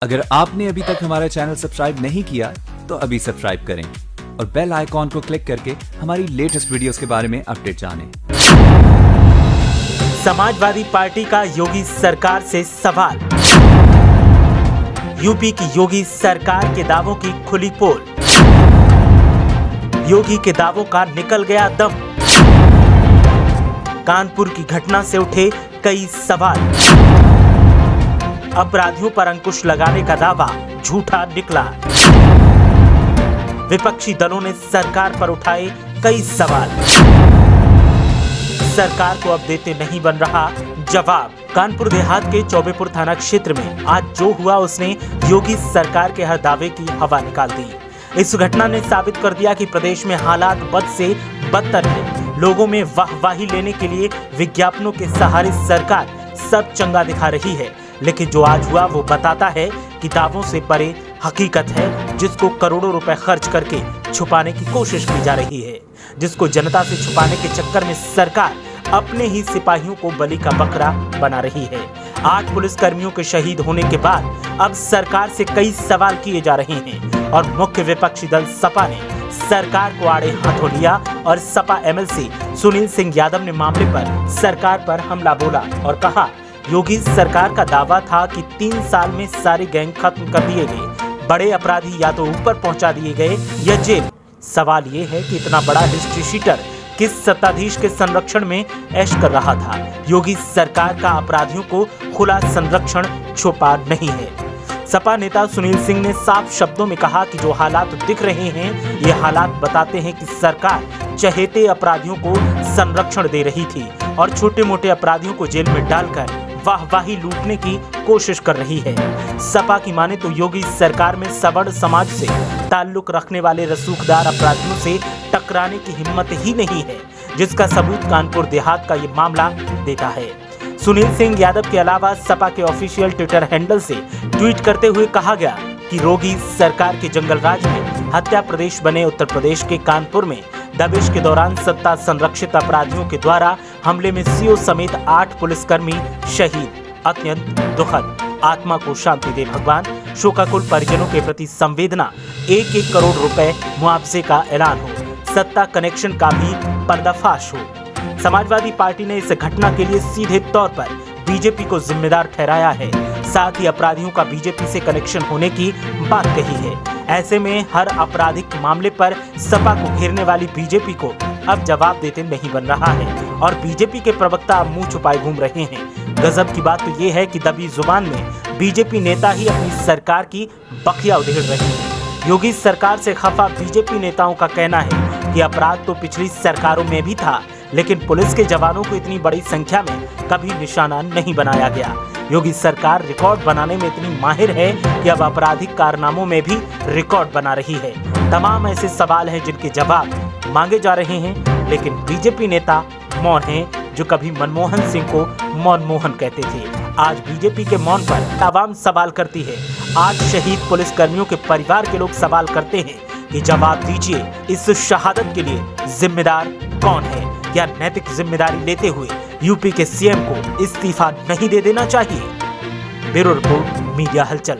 अगर आपने अभी तक हमारा चैनल सब्सक्राइब नहीं किया तो अभी सब्सक्राइब करें और बेल आइकॉन को क्लिक करके हमारी लेटेस्ट वीडियोस के बारे में अपडेट जानें। समाजवादी पार्टी का योगी सरकार से सवाल। यूपी की योगी सरकार के दावों की खुली पोल। योगी के दावों का निकल गया दम। कानपुर की घटना से उठे कई सवाल। अपराधियों पर अंकुश लगाने का दावा झूठा निकला। विपक्षी दलों ने सरकार पर उठाए कई सवाल। सरकार को अब देते नहीं बन रहा जवाब। कानपुर देहात के चौबेपुर थाना क्षेत्र में आज जो हुआ उसने योगी सरकार के हर दावे की हवा निकाल दी। इस घटना ने साबित कर दिया कि प्रदेश में हालात बद से बदतर है। लोगों में वाहवाही लेने के लिए विज्ञापनों के सहारे सरकार सब चंगा दिखा रही है, लेकिन जो आज हुआ वो बताता है कि दावों से परे हकीकत है, जिसको करोड़ों रुपए खर्च करके छुपाने की कोशिश की जा रही है, जिसको जनता से छुपाने के चक्कर में सरकार अपने ही सिपाहियों को बलि का बकरा बना रही है। 8 पुलिसकर्मियों के शहीद होने के बाद अब सरकार से कई सवाल किए जा रहे हैं और मुख्य विपक्षी दल सपा ने सरकार को आड़े हाथों लिया और सपा एमएलसी सुनील सिंह यादव ने मामले पर सरकार पर हमला बोला और कहा, योगी सरकार का दावा था कि 3 साल में सारे गैंग खत्म कर दिए गए, बड़े अपराधी या तो ऊपर पहुंचा दिए गए या जेल। सवाल ये है कि इतना बड़ा हिस्ट्री शीटर किस सत्ताधीश के संरक्षण में ऐश कर रहा था। योगी सरकार का अपराधियों को खुला संरक्षण छुपा नहीं है। सपा नेता सुनील सिंह ने साफ शब्दों में कहा कि जो हालात दिख रहे हैं ये हालात बताते हैं कि सरकार चहेते अपराधियों को संरक्षण दे रही थी और छोटे मोटे अपराधियों को जेल में डालकर वाहवाही लूटने की कोशिश कर रही है। सपा की माने तो योगी सरकार में सवर्ण समाज से ताल्लुक रखने वाले रसूखदार अपराधियों से टकराने की हिम्मत ही नहीं है, जिसका सबूत कानपुर देहात का ये मामला देता है। सुनील सिंह यादव के अलावा सपा के ऑफिशियल ट्विटर हैंडल से ट्वीट करते हुए कहा गया कि योगी सरकार के जंगल राज में हत्या प्रदेश बने उत्तर प्रदेश के कानपुर में दबिश के दौरान सत्ता संरक्षित अपराधियों के द्वारा हमले में सीओ समेत 8 पुलिसकर्मी शहीद। अत्यंत दुखद। आत्मा को शांति दे भगवान। शोकाकुल परिजनों के प्रति संवेदना। 1-1 करोड़ रुपए मुआवजे का ऐलान हो। सत्ता कनेक्शन का भी पर्दाफाश हो। समाजवादी पार्टी ने इस घटना के लिए सीधे तौर पर बीजेपी को जिम्मेदार ठहराया है, साथ ही अपराधियों का बीजेपी से कनेक्शन होने की बात कही है। ऐसे में हर आपराधिक मामले पर सपा को घेरने वाली बीजेपी को अब जवाब देते नहीं बन रहा है और बीजेपी के प्रवक्ता अब मुंह छुपाए घूम रहे हैं। गजब की बात तो ये है कि दबी जुबान में बीजेपी नेता ही अपनी सरकार की बखिया उधेड़ रहे हैं। योगी सरकार से खफा बीजेपी नेताओं का कहना है कि अपराध तो पिछली सरकारों में भी था, लेकिन पुलिस के जवानों को इतनी बड़ी संख्या में कभी निशाना नहीं बनाया गया। योगी सरकार रिकॉर्ड बनाने में इतनी माहिर है कि अब आपराधिक कारनामों में भी रिकॉर्ड बना रही है। तमाम ऐसे सवाल हैं जिनके जवाब मांगे जा रहे हैं, लेकिन बीजेपी नेता मौन हैं, जो कभी मनमोहन सिंह को मौनमोहन कहते थे। आज बीजेपी के मौन पर आवाम सवाल करती है। 8 शहीद पुलिसकर्मियों के परिवार के लोग सवाल करते हैं कि जवाब दीजिए, इस शहादत के लिए जिम्मेदार कौन है? क्या नैतिक जिम्मेदारी लेते हुए यूपी के सीएम को इस्तीफा नहीं दे देना चाहिए? ब्यूरो रिपोर्ट, मीडिया हलचल।